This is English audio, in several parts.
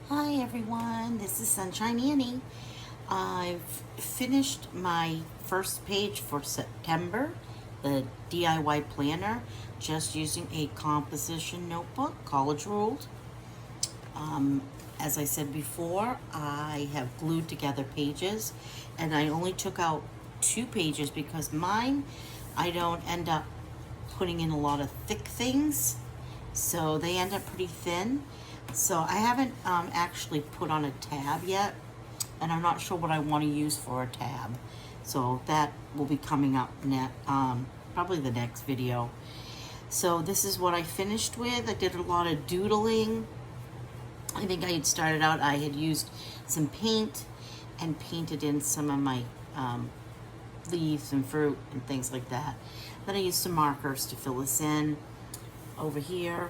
Hi everyone, this is Sunshine Annie. I've finished my first page for September, the DIY planner, just using a composition notebook, college ruled. Um, as I said before, I have glued together pages and I only took out 2 pages because mine, I don't end up putting in a lot of thick things, so they end up pretty thin. So I haven't actually put on a tab yet, and I'm not sure what I want to use for a tab. So that will be coming up probably the next video. So this is what I finished with. I did a lot of doodling. I think I had started out, I had used some paint and painted in some of my leaves and fruit and things like that. Then I used some markers to fill this in over here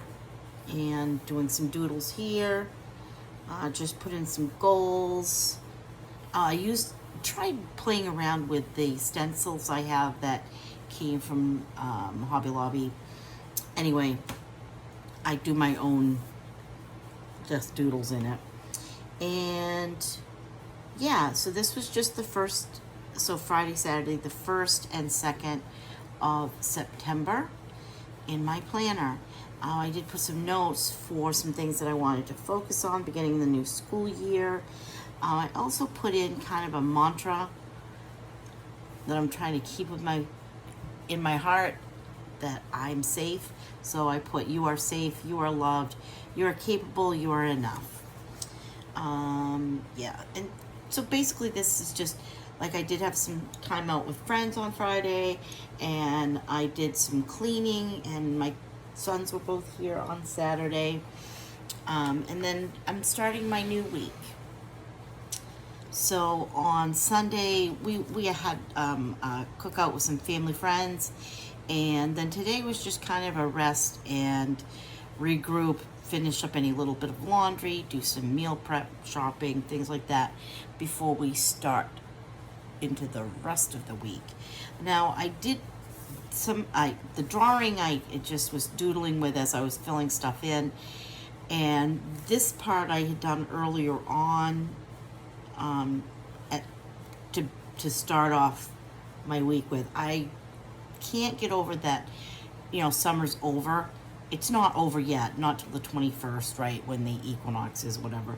and doing some doodles here. Just put in some goals. I tried playing around with the stencils I have that came from Hobby Lobby. Anyway, I do my own just doodles in it. And yeah, so this was just the first, so Friday, Saturday, the 1st and 2nd of September in my planner. I did put some notes for some things that I wanted to focus on beginning the new school year. I also put in kind of a mantra that I'm trying to keep in my heart, that I'm safe. So I put, you are safe, you are loved, you are capable, you are enough. Yeah, and so basically this is just, like, I did have some time out with friends on Friday, and I did some cleaning, and my sons were both here on Saturday. And then I'm starting my new week. So on Sunday, we had a cookout with some family friends, and then today was just kind of a rest and regroup, finish up any little bit of laundry, do some meal prep, shopping, things like that before we start into the rest of the week. Now I did the drawing it just was doodling with as I was filling stuff in, and this part I had done earlier on to start off my week with. I can't get over that, summer's over. It's not over yet, not till the 21st, right, when the equinox is, whatever.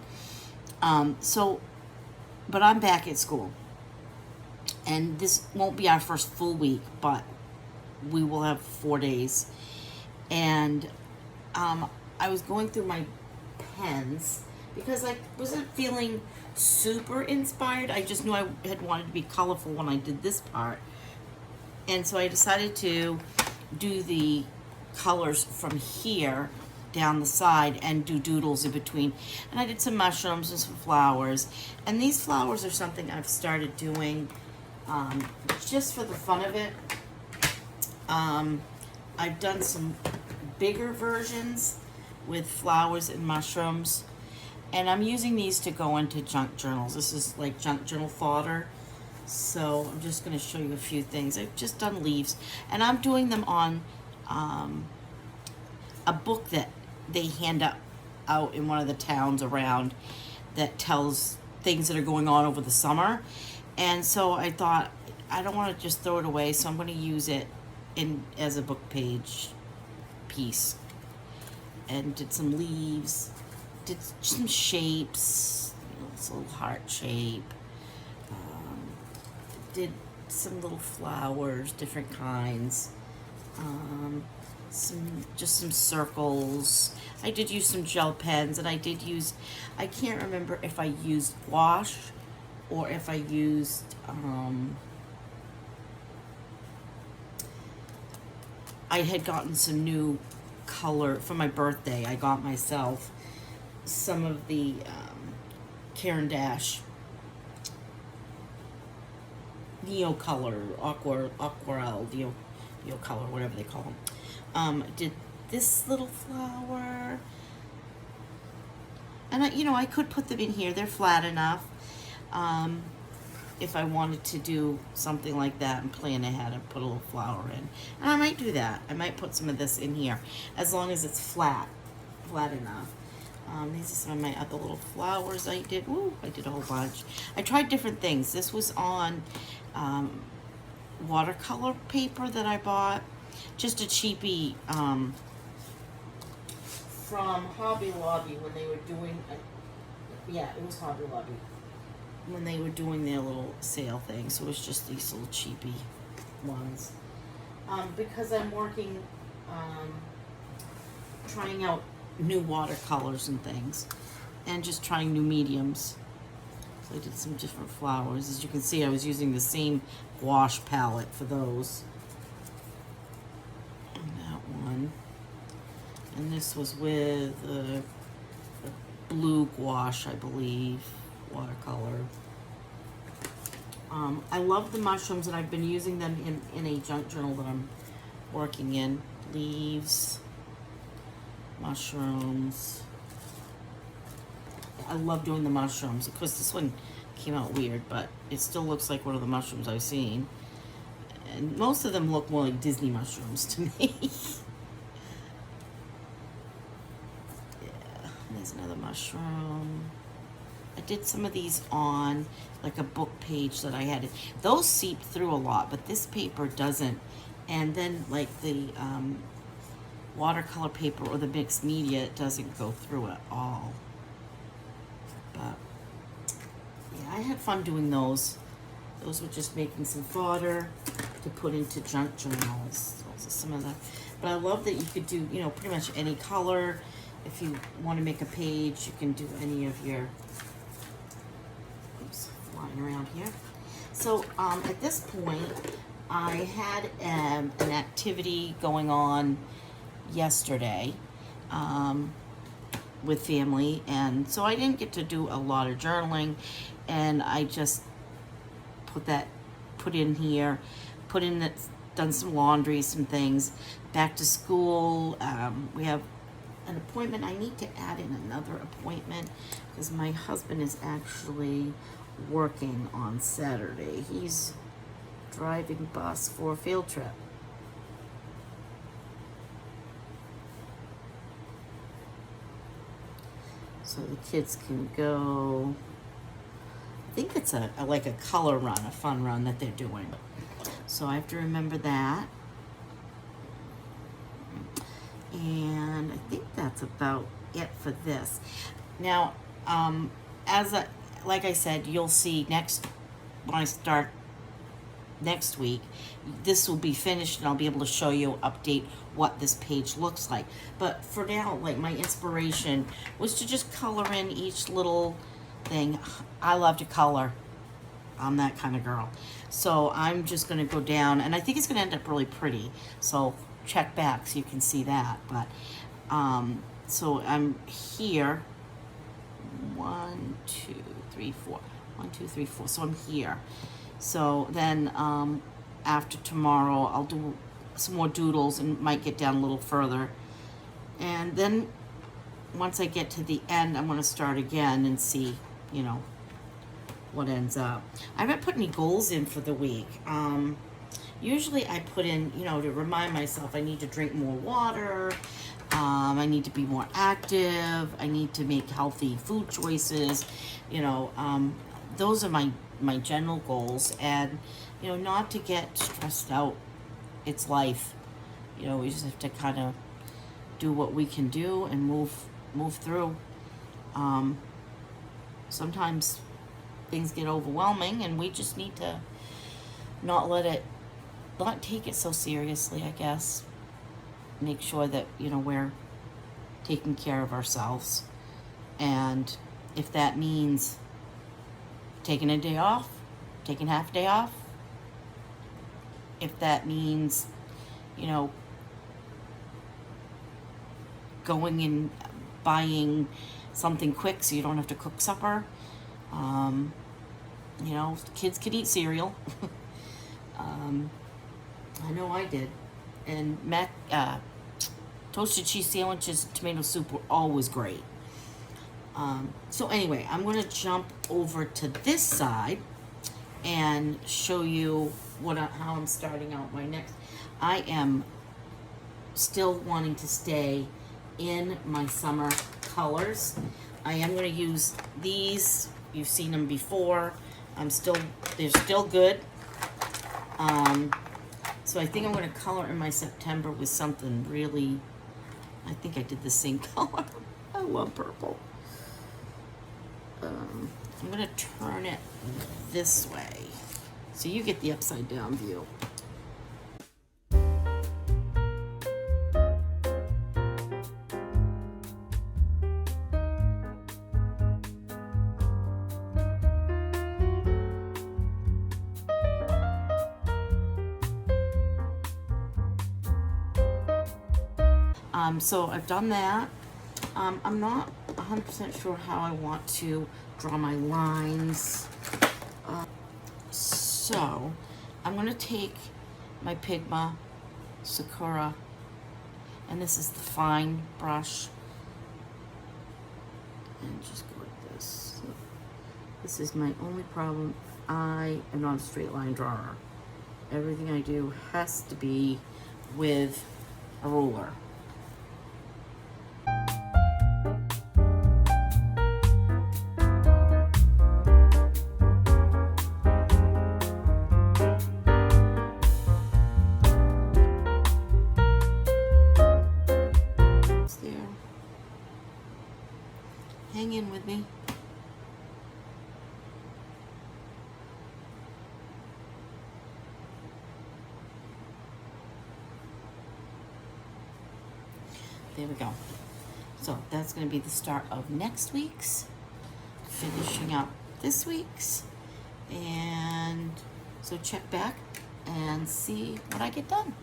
But I'm back at school. And this won't be our first full week, but we will have 4 days. And I was going through my pens because I wasn't feeling super inspired. I just knew I had wanted to be colorful when I did this part. And so I decided to do the colors from here down the side and do doodles in between. And I did some mushrooms and some flowers. And these flowers are something I've started doing just for the fun of it. I've done some bigger versions with flowers and mushrooms, and I'm using these to go into junk journals. This is like junk journal fodder. So I'm just going to show you a few things. I've just done leaves, and I'm doing them on a book that they hand out in one of the towns around that tells things that are going on over the summer. And so I thought, I don't want to just throw it away, so I'm going to use it as a book page piece. And did some leaves, did some shapes, this little heart shape, did some little flowers, different kinds, some circles. I did use some gel pens, and I can't remember if I used gouache or if I used I had gotten some new color for my birthday. I got myself some of the Caran d'Ache Neo Color, Aquarelle, Neo Color, whatever they call them. Did this little flower. And I could put them in here. They're flat enough. If I wanted to do something like that and plan ahead and put a little flower in. And I might do that. I might put some of this in here as long as it's flat enough. These are some of my other little flowers I did. Ooh, I did a whole bunch. I tried different things. This was on watercolor paper that I bought. Just a cheapie from Hobby Lobby when they were doing, yeah, it was Hobby Lobby. When they were doing their little sale thing. So it was just these little cheapie ones. Because I'm working, trying out new watercolors and things, and just trying new mediums. So I did some different flowers. As you can see, I was using the same gouache palette for those. And that one. And this was with a blue gouache, I believe, watercolor. I love the mushrooms, and I've been using them in a junk journal that I'm working in. Leaves, mushrooms. I love doing the mushrooms. Of course, this one came out weird, but it still looks like one of the mushrooms I've seen. And most of them look more like Disney mushrooms to me. Yeah, there's another mushroom. I did some of these on like a book page that I had. Those seep through a lot, but this paper doesn't. And then like the watercolor paper or the mixed media, it doesn't go through at all. But yeah, I had fun doing those. Those were just making some fodder to put into junk journals. Those are some of the, but I love that you could do, you know, pretty much any color. If you want to make a page, you can do any of your, oops, flying around here. So at this point, I had an activity going on yesterday with family, and so I didn't get to do a lot of journaling, and I just put in here, done some laundry, some things. Back to school, we have an appointment. I need to add in another appointment because my husband is actually working on Saturday. He's driving bus for a field trip. So the kids can go. I think it's like a color run, a fun run that they're doing. So I have to remember that. And I think that's about it for this. Now, like I said, you'll see when I start next week, this will be finished and I'll be able to show you, update what this page looks like. But for now, like, my inspiration was to just color in each little thing. I love to color. I'm that kind of girl. So I'm just going to go down, and I think it's going to end up really pretty. So check back so you can see that. But so I'm here. 1, 2, 3, 4. 1, 2, 3, 4. So I'm here. So then after tomorrow, I'll do some more doodles and might get down a little further. And then once I get to the end, I'm going to start again and see, you know, what ends up. I haven't put any goals in for the week. Usually I put in, you know, to remind myself I need to drink more water. I need to be more active. I need to make healthy food choices. You know, those are my general goals. And, you know, not to get stressed out. It's life. You know, we just have to kind of do what we can do and move through. Sometimes things get overwhelming, and we just need to not take it so seriously, I guess. Make sure that, you know, we're taking care of ourselves. And if that means taking a day off, taking half a day off, if that means, you know, going and buying something quick so you don't have to cook supper. You know, kids could eat cereal. I know I did. And toasted cheese sandwiches, tomato soup were always great. So anyway, I'm going to jump over to this side and show you how I'm starting out my next. I am still wanting to stay in my summer colors. I am going to use these. You've seen them before. They're still good. So I think I'm going to color in my September with something really, I think I did the same color. I love purple. I'm going to turn it this way so you get the upside down view. So I've done that. I'm not 100% sure how I want to draw my lines. So I'm going to take my Pigma Sakura, and this is the fine brush, and just go like this. So this is my only problem. I am not a straight line drawer. Everything I do has to be with a ruler. Hang in with me. There we go. So that's going to be the start of next week's, finishing up this week's, and so check back and see what I get done.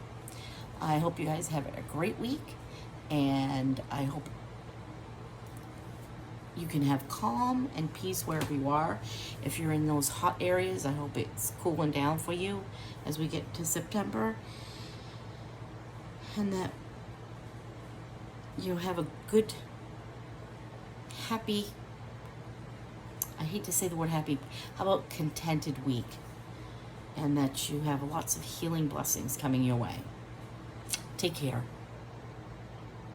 I hope you guys have a great week, and I hope you can have calm and peace wherever you are. If you're in those hot areas, I hope it's cooling down for you as we get to September, and that you have a good, happy, I hate to say the word happy, how about contented week, and that you have lots of healing blessings coming your way. Take care.